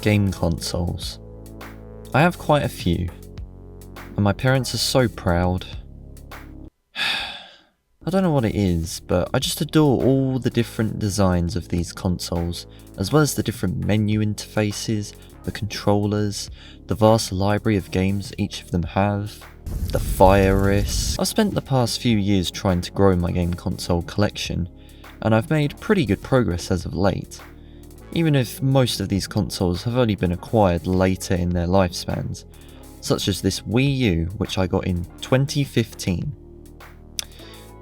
game consoles. I have quite a few, and my parents are so proud. I don't know what it is, but I just adore all the different designs of these consoles, as well as the different menu interfaces, the controllers, the vast library of games each of them have, the fire risk. I've spent the past few years trying to grow my game console collection, and I've made pretty good progress as of late, even if most of these consoles have only been acquired later in their lifespans, such as this Wii U, which I got in 2015,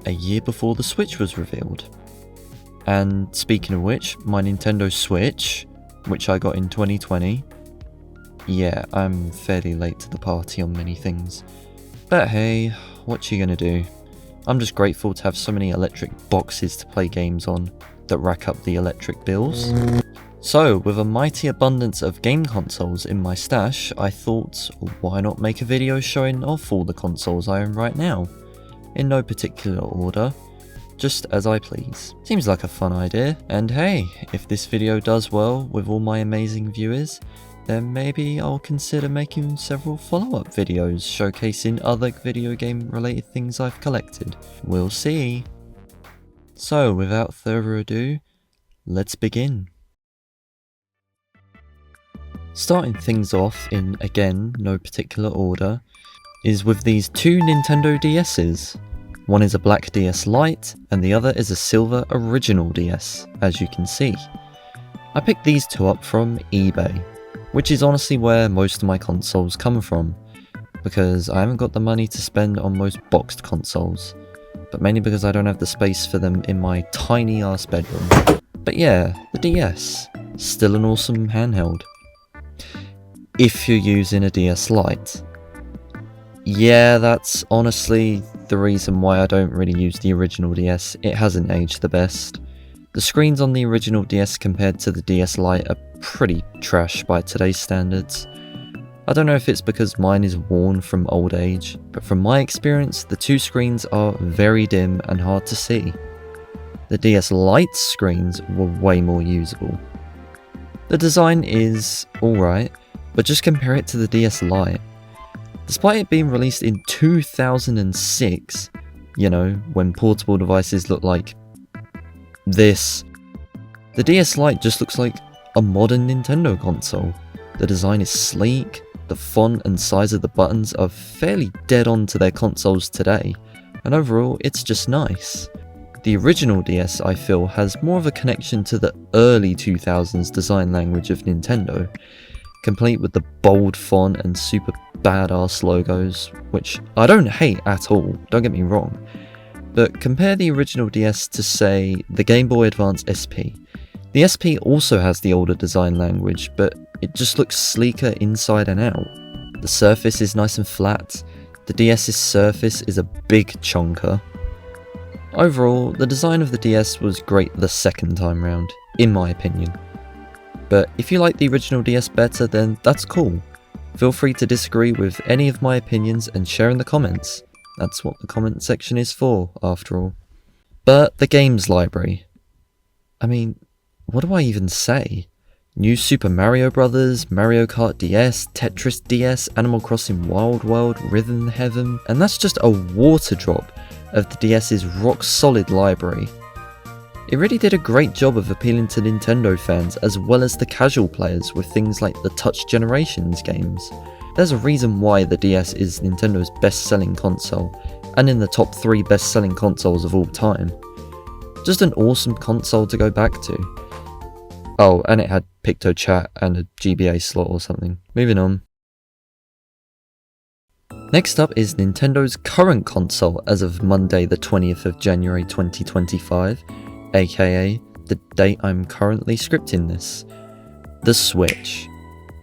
a year before the Switch was revealed. And speaking of which, my Nintendo Switch, which I got in 2020, yeah, I'm fairly late to the party on many things. But hey, what you gonna do? I'm just grateful to have so many electric boxes to play games on that rack up the electric bills. So, with a mighty abundance of game consoles in my stash, I thought, why not make a video showing off all the consoles I own right now? In no particular order, just as I please. Seems like a fun idea, and hey, if this video does well with all my amazing viewers, then maybe I'll consider making several follow-up videos showcasing other video game related things I've collected. We'll see. So, without further ado, let's begin. Starting things off in, again, no particular order, is with these two Nintendo DS's. One is a black DS Lite, and the other is a silver original DS, as you can see. I picked these two up from eBay, which is honestly where most of my consoles come from, because I haven't got the money to spend on most boxed consoles, but mainly because I don't have the space for them in my tiny ass bedroom. But yeah, the DS, still an awesome handheld. If you're using a DS Lite. Yeah, that's honestly the reason why I don't really use the original DS. It hasn't aged the best. The screens on the original DS compared to the DS Lite are pretty trash by today's standards. I don't know if it's because mine is worn from old age, but from my experience, the two screens are very dim and hard to see. The DS Lite's screens were way more usable. The design is alright, but just compare it to the DS Lite. Despite it being released in 2006, you know, when portable devices look like this, the DS Lite just looks like a modern Nintendo console. The design is sleek, the font and size of the buttons are fairly dead on to their consoles today, and overall it's just nice. The original DS, I feel, has more of a connection to the early 2000s design language of Nintendo, complete with the bold font and super badass logos, which I don't hate at all, don't get me wrong. But compare the original DS to, say, the Game Boy Advance SP. The SP also has the older design language, but it just looks sleeker inside and out. The surface is nice and flat, the DS's surface is a big chonker. Overall, the design of the DS was great the second time round, in my opinion. But if you like the original DS better, then that's cool. Feel free to disagree with any of my opinions and share in the comments. That's what the comment section is for, after all. But the games library. I mean, what do I even say? New Super Mario Bros., Mario Kart DS, Tetris DS, Animal Crossing Wild World, Rhythm Heaven, and that's just a water drop of the DS's rock solid library. It really did a great job of appealing to Nintendo fans as well as the casual players with things like the Touch Generations games. There's a reason why the DS is Nintendo's best-selling console, and in the top 3 best-selling consoles of all time. Just an awesome console to go back to. Oh, and it had PictoChat and a GBA slot or something. Moving on. Next up is Nintendo's current console as of Monday the 20th of January 2025, aka the date I'm currently scripting this. The Switch.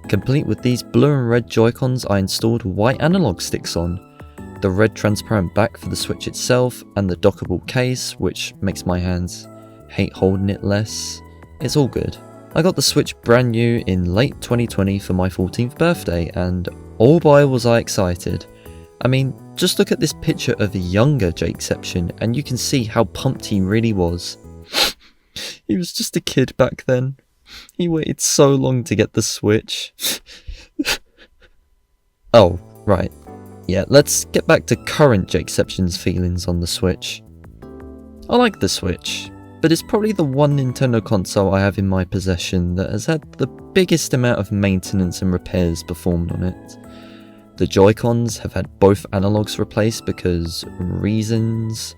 Complete with these blue and red Joy-Cons I installed white analog sticks on, the red transparent back for the Switch itself, and the dockable case, which makes my hands hate holding it less. It's all good. I got the Switch brand new in late 2020 for my 14th birthday, and oh boy was I excited. I mean, just look at this picture of a younger JakeCeption and you can see how pumped he really was. He was just a kid back then. He waited so long to get the Switch. Oh, right. Yeah, let's get back to current JakeCeption's feelings on the Switch. I like the Switch, but it's probably the one Nintendo console I have in my possession that has had the biggest amount of maintenance and repairs performed on it. The Joy-Cons have had both analogs replaced because reasons.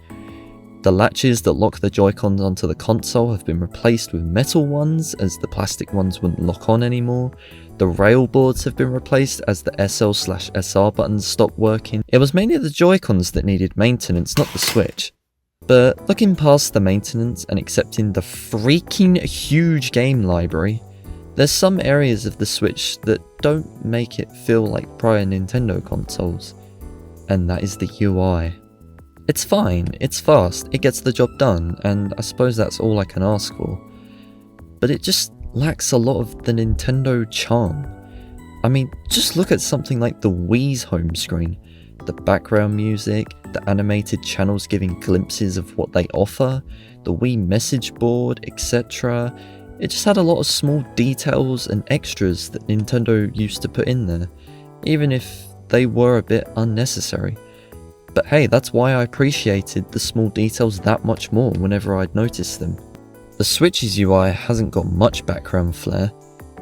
The latches that lock the Joy-Cons onto the console have been replaced with metal ones as the plastic ones wouldn't lock on anymore. The rail boards have been replaced as the SL/SR buttons stopped working. It was mainly the Joy-Cons that needed maintenance, not the Switch. But looking past the maintenance and accepting the freaking huge game library, there's some areas of the Switch that don't make it feel like prior Nintendo consoles, and that is the UI. It's fine, it's fast, it gets the job done, and I suppose that's all I can ask for. But it just lacks a lot of the Nintendo charm. I mean, just look at something like the Wii's home screen. The background music, the animated channels giving glimpses of what they offer, the Wii message board, etc. It just had a lot of small details and extras that Nintendo used to put in there, even if they were a bit unnecessary. But hey, that's why I appreciated the small details that much more whenever I'd noticed them. The Switch's UI hasn't got much background flair.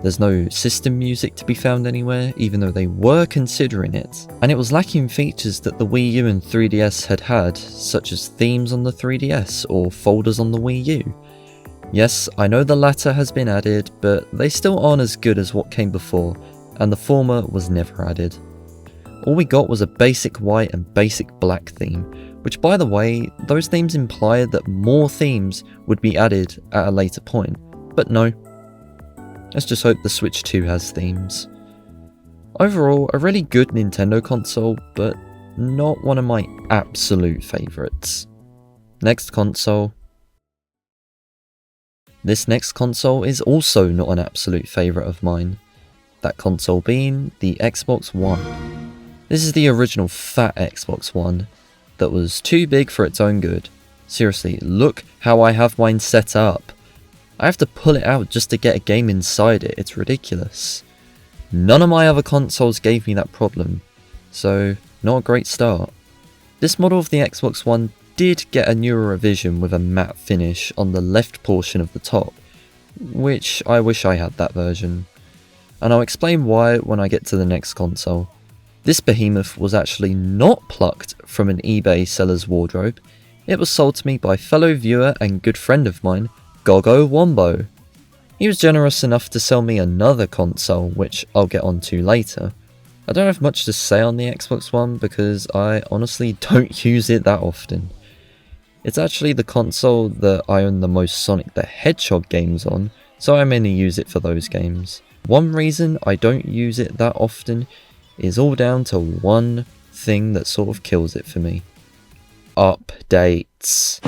There's no system music to be found anywhere, even though they were considering it. And it was lacking features that the Wii U and 3DS had, such as themes on the 3DS or folders on the Wii U. Yes, I know the latter has been added, but they still aren't as good as what came before, and the former was never added. All we got was a basic white and basic black theme, which by the way, those themes implied that more themes would be added at a later point, but no. Let's just hope the Switch 2 has themes. Overall, a really good Nintendo console, but not one of my absolute favourites. Next console. This next console is also not an absolute favourite of mine. That console being the Xbox One. This is the original fat Xbox One that was too big for its own good. Seriously, look how I have mine set up. I have to pull it out just to get a game inside it, it's ridiculous. None of my other consoles gave me that problem, so not a great start. This model of the Xbox One did get a newer revision with a matte finish on the left portion of the top, which I wish I had that version. And I'll explain why when I get to the next console. This behemoth was actually not plucked from an eBay seller's wardrobe. It was sold to me by fellow viewer and good friend of mine, Gogo Wombo. He was generous enough to sell me another console, which I'll get onto later. I don't have much to say on the Xbox One because I honestly don't use it that often. It's actually the console that I own the most Sonic the Hedgehog games on, so I mainly use it for those games. One reason I don't use it that often is all down to one thing that sort of kills it for me. Updates.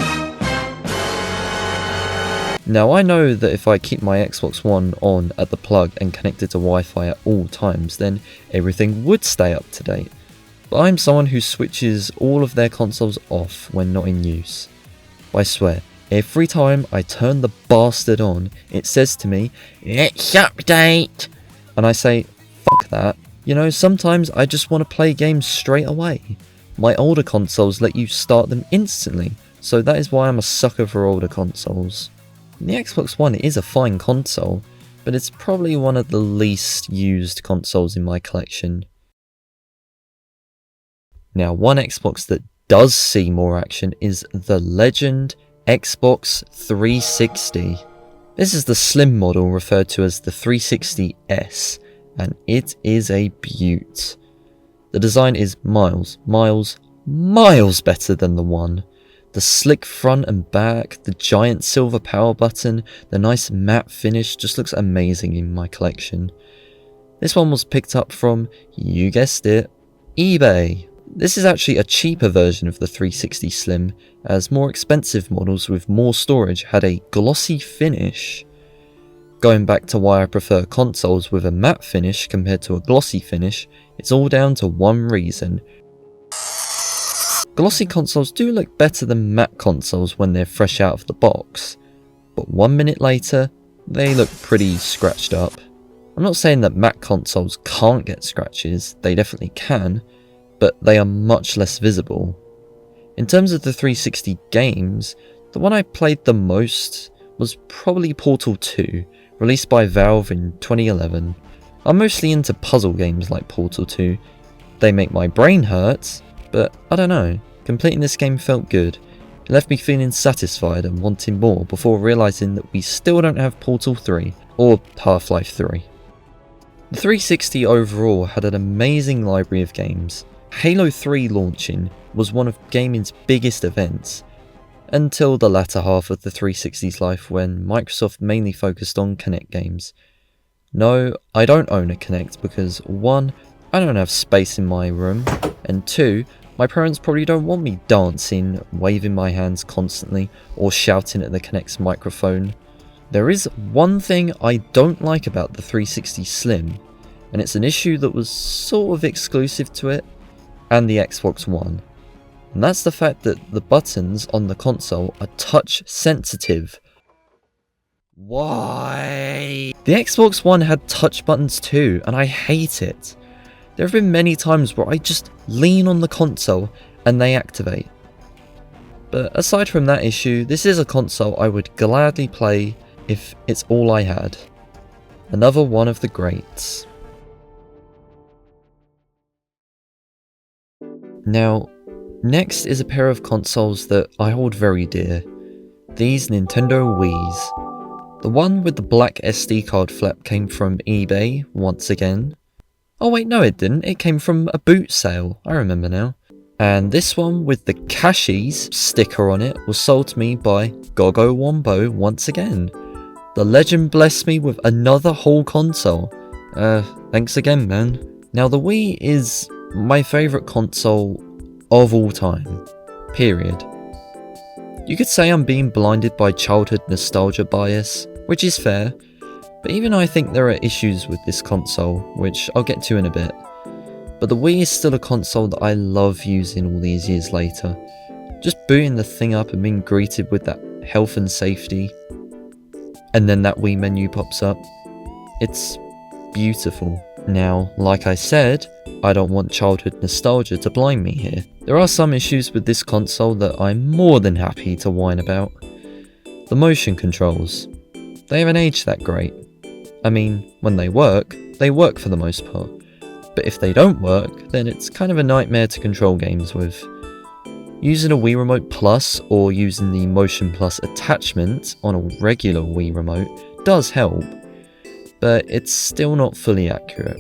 Now I know that if I keep my Xbox One on at the plug and connected to Wi-Fi at all times, then everything would stay up to date. But I'm someone who switches all of their consoles off when not in use. I swear, every time I turn the bastard on, it says to me, "Let's update!" And I say, fuck that. You know, sometimes I just want to play games straight away. My older consoles let you start them instantly, so that is why I'm a sucker for older consoles. The Xbox One is a fine console, but it's probably one of the least used consoles in my collection. Now, one Xbox that does see more action is the legend Xbox 360. This is the slim model referred to as the 360S, and it is a beaut. The design is miles better than the One. The slick front and back, the giant silver power button, the nice matte finish just looks amazing in my collection. This one was picked up from, you guessed it, eBay. This is actually a cheaper version of the 360 Slim, as more expensive models with more storage had a glossy finish. Going back to why I prefer consoles with a matte finish compared to a glossy finish, it's all down to one reason. Glossy consoles do look better than matte consoles when they're fresh out of the box, but 1 minute later, they look pretty scratched up. I'm not saying that Mac consoles can't get scratches, they definitely can, but they are much less visible. In terms of the 360 games, the one I played the most was probably Portal 2, released by Valve in 2011. I'm mostly into puzzle games like Portal 2. They make my brain hurt, but I don't know, completing this game felt good. It left me feeling satisfied and wanting more before realising that we still don't have Portal 3 or Half-Life 3. The 360 overall had an amazing library of games. Halo 3 launching was one of gaming's biggest events, until the latter half of the 360's life when Microsoft mainly focused on Kinect games. No, I don't own a Kinect because 1, I don't have space in my room, and 2, my parents probably don't want me dancing, waving my hands constantly, or shouting at the Kinect's microphone. There is one thing I don't like about the 360 Slim, and it's an issue that was sort of exclusive to it and the Xbox One. And that's the fact that the buttons on the console are touch sensitive. Why? The Xbox One had touch buttons too, and I hate it. There have been many times where I just lean on the console and they activate. But aside from that issue, this is a console I would gladly play if it's all I had. Another one of the greats. Now, next is a pair of consoles that I hold very dear. These Nintendo Wiis. The one with the black SD card flap came from eBay, once again. Oh wait, no it didn't, it came from a boot sale, I remember now. And this one with the Cashies sticker on it was sold to me by Gogo Wombo once again. The legend blessed me with another whole console. Thanks again, man. Now the Wii is my favourite console of all time. Period. You could say I'm being blinded by childhood nostalgia bias, which is fair, but even I think there are issues with this console, which I'll get to in a bit. But the Wii is still a console that I love using all these years later. Just booting the thing up and being greeted with that health and safety, and then that Wii menu pops up. It's beautiful. Now, like I said, I don't want childhood nostalgia to blind me here. There are some issues with this console that I'm more than happy to whine about. The motion controls. They haven't aged that great. I mean, when they work for the most part. But if they don't work, then it's kind of a nightmare to control games with. Using a Wii Remote Plus or using the Motion Plus attachment on a regular Wii Remote does help, but it's still not fully accurate.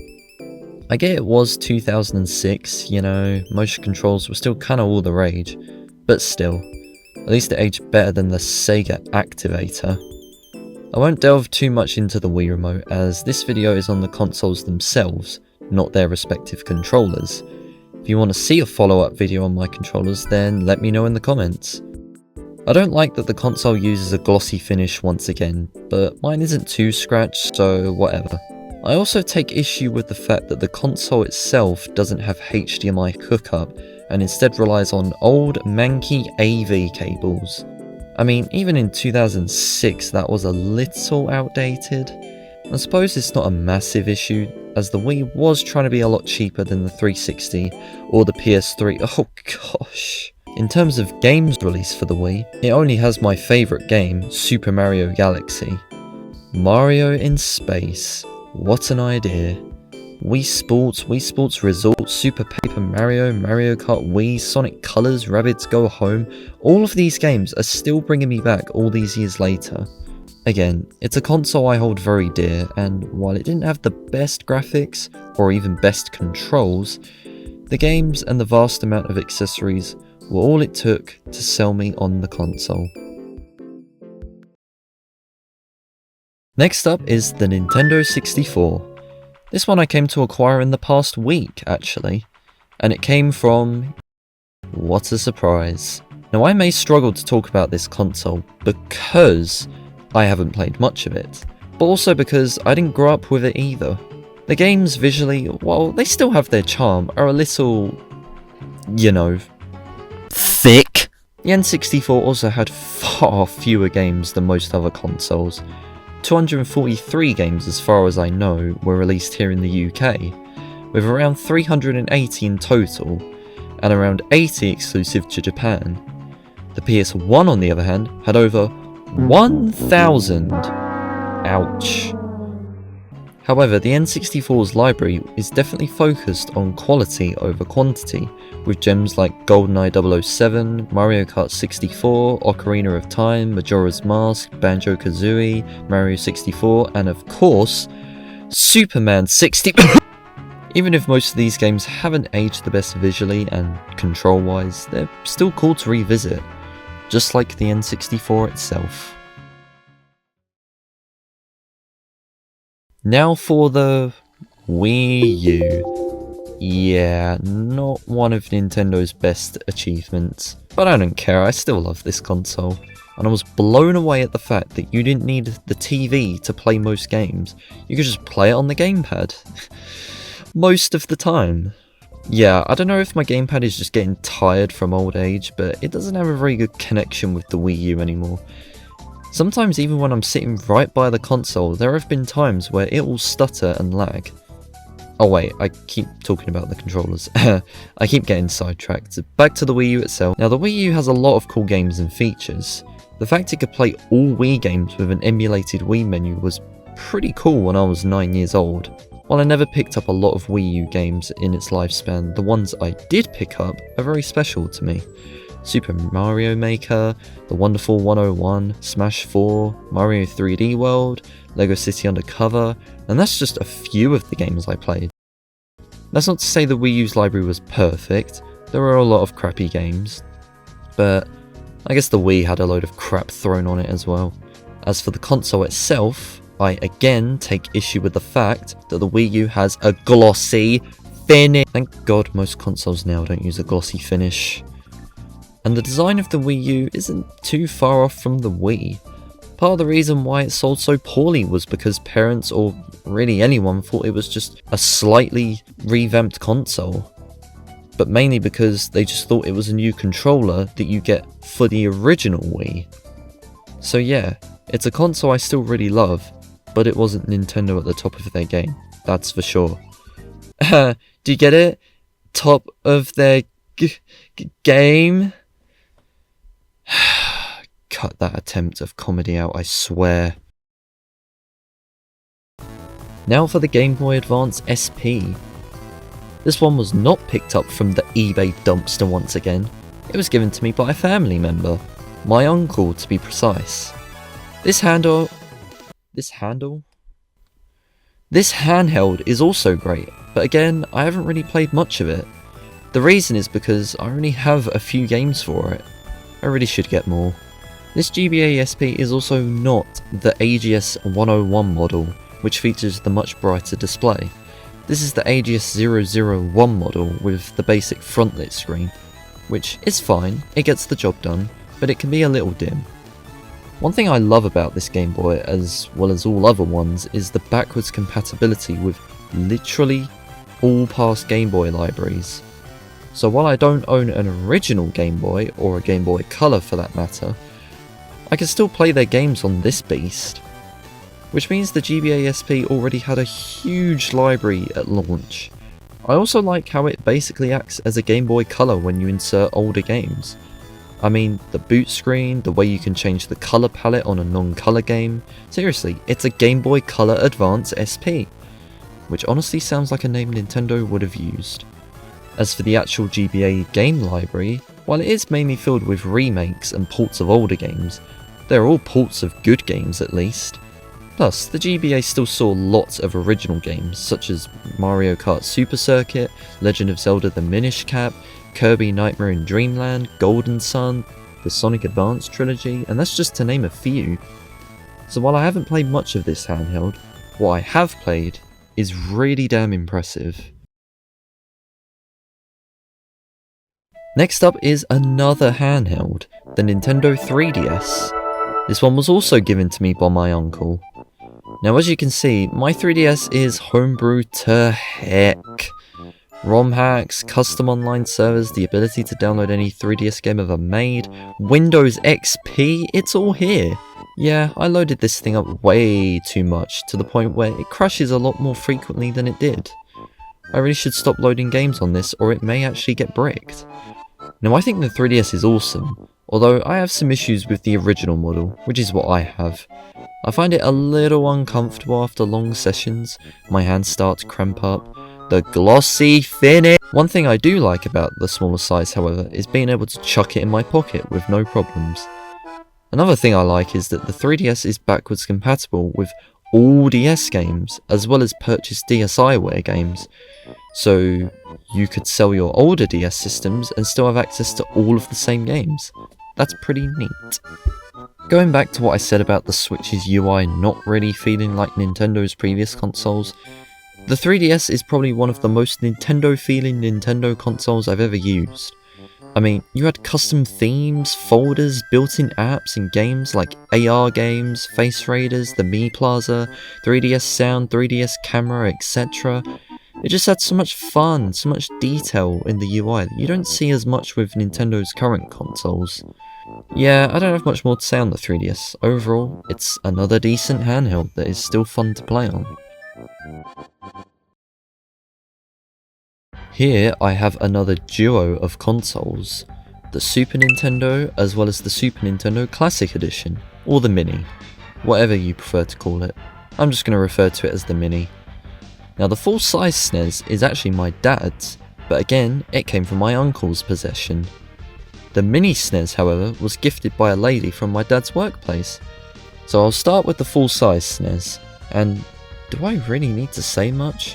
I get it was 2006, you know, motion controls were still kinda all the rage, but still, at least it aged better than the Sega Activator. I won't delve too much into the Wii Remote as this video is on the consoles themselves, not their respective controllers. If you want to see a follow-up video on my controllers, then let me know in the comments. I don't like that the console uses a glossy finish once again, but mine isn't too scratched, so whatever. I also take issue with the fact that the console itself doesn't have HDMI hookup and instead relies on old manky AV cables. I mean, even in 2006 that was a little outdated. I suppose it's not a massive issue, as the Wii was trying to be a lot cheaper than the 360 or the PS3. Oh gosh. In terms of games released for the Wii, it only has my favourite game, Super Mario Galaxy. Mario in space. What an idea. Wii Sports Resort, Super Paper Mario, Mario Kart Wii, Sonic Colors, Rabbids Go Home. All of these games are still bringing me back all these years later. Again, it's a console I hold very dear, and while it didn't have the best graphics, or even best controls, the games and the vast amount of accessories were all it took to sell me on the console. Next up is the Nintendo 64. This one I came to acquire in the past week, actually, and it came from... what a surprise. Now I may struggle to talk about this console because I haven't played much of it, but also because I didn't grow up with it either. The games visually, while they still have their charm, are a little, you know, thick. The N64 also had far fewer games than most other consoles. 243 games as far as I know were released here in the UK, with around 380 in total, and around 80 exclusive to Japan. The PS1 on the other hand had over 1,000. Ouch. However, the N64's library is definitely focused on quality over quantity, with gems like GoldenEye 007, Mario Kart 64, Ocarina of Time, Majora's Mask, Banjo-Kazooie, Mario 64, and of course, Superman 60. Even if most of these games haven't aged the best visually and control-wise, they're still cool to revisit, just like the N64 itself. Now for the Wii U. Yeah, not one of Nintendo's best achievements, but I don't care, I still love this console. And I was blown away at the fact that you didn't need the TV to play most games, you could just play it on the gamepad. Most of the time. Yeah, I don't know if my gamepad is just getting tired from old age, but it doesn't have a very good connection with the Wii U anymore. Sometimes even when I'm sitting right by the console, there have been times where it will stutter and lag. Oh wait, I keep talking about the controllers. I keep getting sidetracked. Back to the Wii U itself. Now the Wii U has a lot of cool games and features. The fact it could play all Wii games with an emulated Wii menu was pretty cool when I was 9 years old. While I never picked up a lot of Wii U games in its lifespan, the ones I did pick up are very special to me. Super Mario Maker, The Wonderful 101, Smash 4, Mario 3D World, Lego City Undercover, and that's just a few of the games I played. That's not to say the Wii U's library was perfect, there were a lot of crappy games, but I guess the Wii had a load of crap thrown on it as well. As for the console itself, I again take issue with the fact that the Wii U has a glossy finish. Thank God most consoles now don't use a glossy finish. And the design of the Wii U isn't too far off from the Wii. Part of the reason why it sold so poorly was because parents, or really anyone, thought it was just a slightly revamped console. But mainly because they just thought it was a new controller that you get for the original Wii. So yeah, it's a console I still really love, but it wasn't Nintendo at the top of their game, that's for sure. Do you get it? Top of their game? Cut that attempt of comedy out, I swear. Now for the Game Boy Advance SP. This one was not picked up from the eBay dumpster once again. It was given to me by a family member. My uncle, to be precise. This handheld is also great, but again, I haven't really played much of it. The reason is because I only have a few games for it. I really should get more. This GBA SP is also not the AGS 101 model, which features the much brighter display. This is the AGS 001 model with the basic front-lit screen, which is fine, it gets the job done, but it can be a little dim. One thing I love about this Game Boy, as well as all other ones, is the backwards compatibility with literally all past Game Boy libraries. So while I don't own an original Game Boy, or a Game Boy Color for that matter, I can still play their games on this beast. Which means the GBA SP already had a huge library at launch. I also like how it basically acts as a Game Boy Color when you insert older games. I mean, the boot screen, the way you can change the colour palette on a non-colour game. Seriously, it's a Game Boy Color Advance SP. Which honestly sounds like a name Nintendo would have used. As for the actual GBA game library, while it is mainly filled with remakes and ports of older games, they're all ports of good games at least. Plus, the GBA still saw lots of original games, such as Mario Kart Super Circuit, Legend of Zelda The Minish Cap, Kirby Nightmare in Dreamland, Golden Sun, the Sonic Advance trilogy, and that's just to name a few. So while I haven't played much of this handheld, what I have played is really damn impressive. Next up is another handheld, the Nintendo 3DS. This one was also given to me by my uncle. Now as you can see, my 3DS is homebrew to heck. ROM hacks, custom online servers, the ability to download any 3DS game ever made, Windows XP, it's all here. Yeah, I loaded this thing up way too much, to the point where it crashes a lot more frequently than it did. I really should stop loading games on this, or it may actually get bricked. Now, I think the 3DS is awesome, although I have some issues with the original model, which is what I have. I find it a little uncomfortable after long sessions, my hands start to cramp up, the glossy finish. One thing I do like about the smaller size, however, is being able to chuck it in my pocket with no problems. Another thing I like is that the 3DS is backwards compatible with all DS games, as well as purchase DSiWare games, so you could sell your older DS systems and still have access to all of the same games. That's pretty neat. Going back to what I said about the Switch's UI not really feeling like Nintendo's previous consoles, the 3DS is probably one of the most Nintendo-feeling Nintendo consoles I've ever used. I mean, you had custom themes, folders, built-in apps and games like AR games, Face Raiders, the Mi Plaza, 3DS sound, 3DS camera, etc. It just had so much fun, so much detail in the UI that you don't see as much with Nintendo's current consoles. Yeah, I don't have much more to say on the 3DS. Overall, it's another decent handheld that is still fun to play on. Here I have another duo of consoles, the Super Nintendo as well as the Super Nintendo Classic Edition, or the Mini, whatever you prefer to call it. I'm just going to refer to it as the Mini. Now the full-size SNES is actually my dad's, but again, it came from my uncle's possession. The Mini SNES, however, was gifted by a lady from my dad's workplace. So I'll start with the full-size SNES, and do I really need to say much?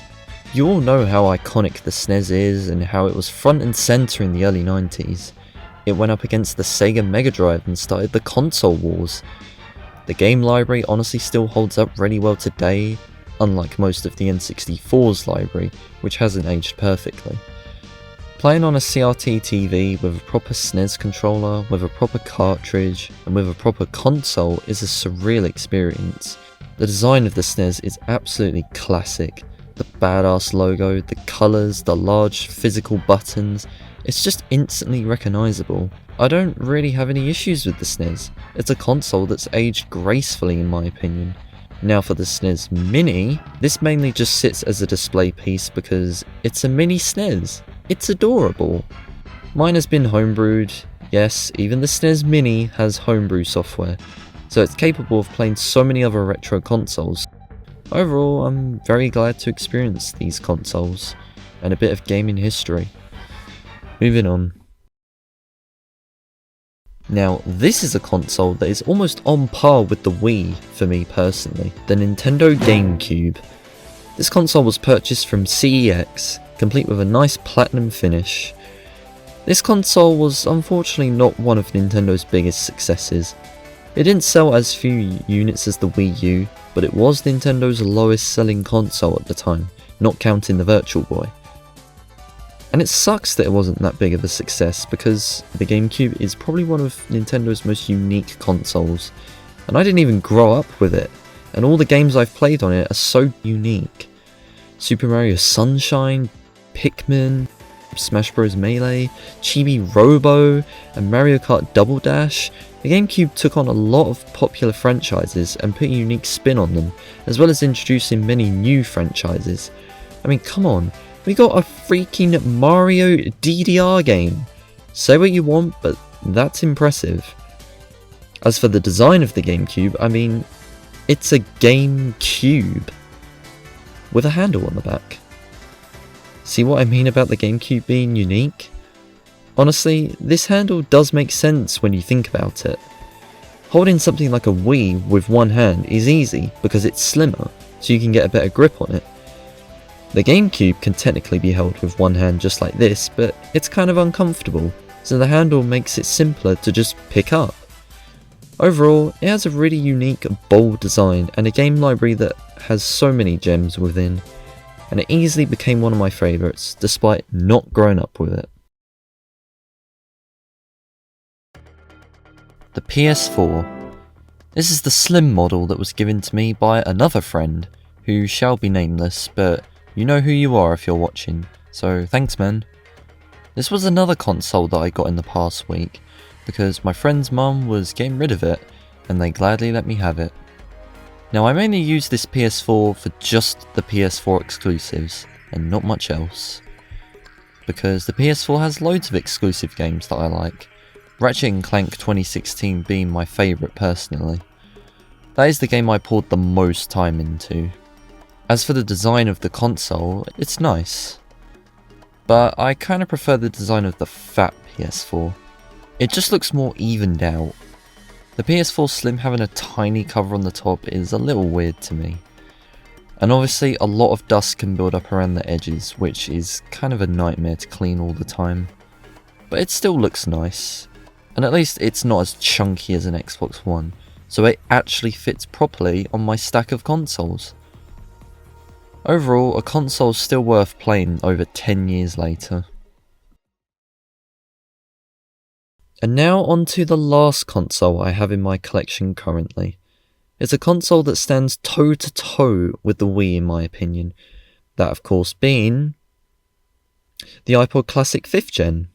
You all know how iconic the SNES is and how it was front and centre in the early 90s. It went up against the Sega Mega Drive and started the console wars. The game library honestly still holds up really well today, unlike most of the N64's library, which hasn't aged perfectly. Playing on a CRT TV with a proper SNES controller, with a proper cartridge, and with a proper console is a surreal experience. The design of the SNES is absolutely classic. The badass logo, the colours, the large physical buttons, it's just instantly recognisable. I don't really have any issues with the SNES. It's a console that's aged gracefully in my opinion. Now for the SNES Mini, this mainly just sits as a display piece because it's a mini SNES. It's adorable. Mine has been homebrewed. Yes, even the SNES Mini has homebrew software, so it's capable of playing so many other retro consoles. Overall, I'm very glad to experience these consoles, and a bit of gaming history. Moving on. Now, this is a console that is almost on par with the Wii for me personally, the Nintendo GameCube. This console was purchased from CEX, complete with a nice platinum finish. This console was unfortunately not one of Nintendo's biggest successes. It didn't sell as few units as the Wii U, but it was Nintendo's lowest selling console at the time, not counting the Virtual Boy. And it sucks that it wasn't that big of a success because the GameCube is probably one of Nintendo's most unique consoles, and I didn't even grow up with it, and all the games I've played on it are so unique. Super Mario Sunshine, Pikmin, Smash Bros Melee, Chibi Robo, and Mario Kart Double Dash. The GameCube took on a lot of popular franchises and put a unique spin on them, as well as introducing many new franchises. I mean, come on, we got a freaking Mario DDR game. Say what you want, but that's impressive. As for the design of the GameCube, I mean, it's a GameCube with a handle on the back. See what I mean about the GameCube being unique? Honestly, this handle does make sense when you think about it. Holding something like a Wii with one hand is easy because it's slimmer, so you can get a better grip on it. The GameCube can technically be held with one hand just like this, but it's kind of uncomfortable, so the handle makes it simpler to just pick up. Overall, it has a really unique, bold design and a game library that has so many gems within, and it easily became one of my favourites, despite not growing up with it. The PS4. This is the slim model that was given to me by another friend, who shall be nameless, but you know who you are if you're watching, so thanks man. This was another console that I got in the past week, because my friend's mum was getting rid of it, and they gladly let me have it. Now I mainly use this PS4 for just the PS4 exclusives, and not much else. Because the PS4 has loads of exclusive games that I like, Ratchet & Clank 2016 being my favourite personally. That is the game I poured the most time into. As for the design of the console, it's nice. But I kinda prefer the design of the fat PS4. It just looks more evened out. The PS4 Slim having a tiny cover on the top is a little weird to me. And obviously a lot of dust can build up around the edges, which is kind of a nightmare to clean all the time. But it still looks nice. And at least it's not as chunky as an Xbox One, so it actually fits properly on my stack of consoles. Overall, a console is still worth playing over 10 years later. And now on to the last console I have in my collection currently. It's a console that stands toe to toe with the Wii in my opinion. That of course being the iPod Classic 5th Gen.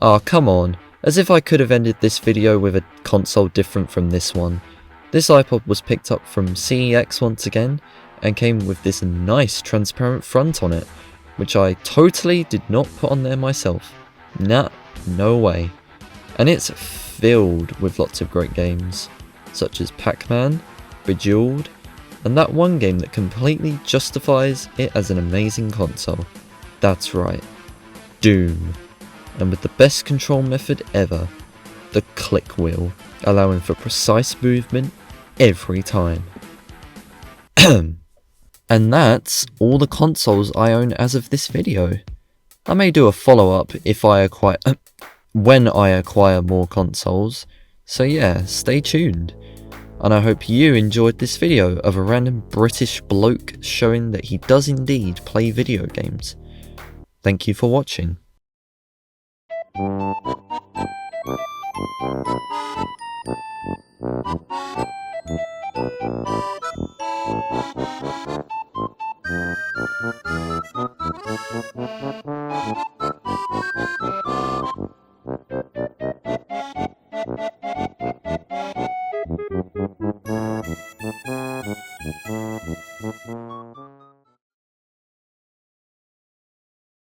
Ah, come on, as if I could have ended this video with a console different from this one. This iPod was picked up from CEX once again, and came with this nice transparent front on it, which I totally did not put on there myself. Nah, no way. And it's filled with lots of great games, such as Pac-Man, Bejeweled, and that one game that completely justifies it as an amazing console. That's right, Doom. And with the best control method ever, the click wheel, allowing for precise movement every time. And that's all the consoles I own as of this video. I may do a follow-up if I acquire when I acquire more consoles, so yeah, stay tuned. And I hope you enjoyed this video of a random British bloke showing that he does indeed play video games. Thank you for watching.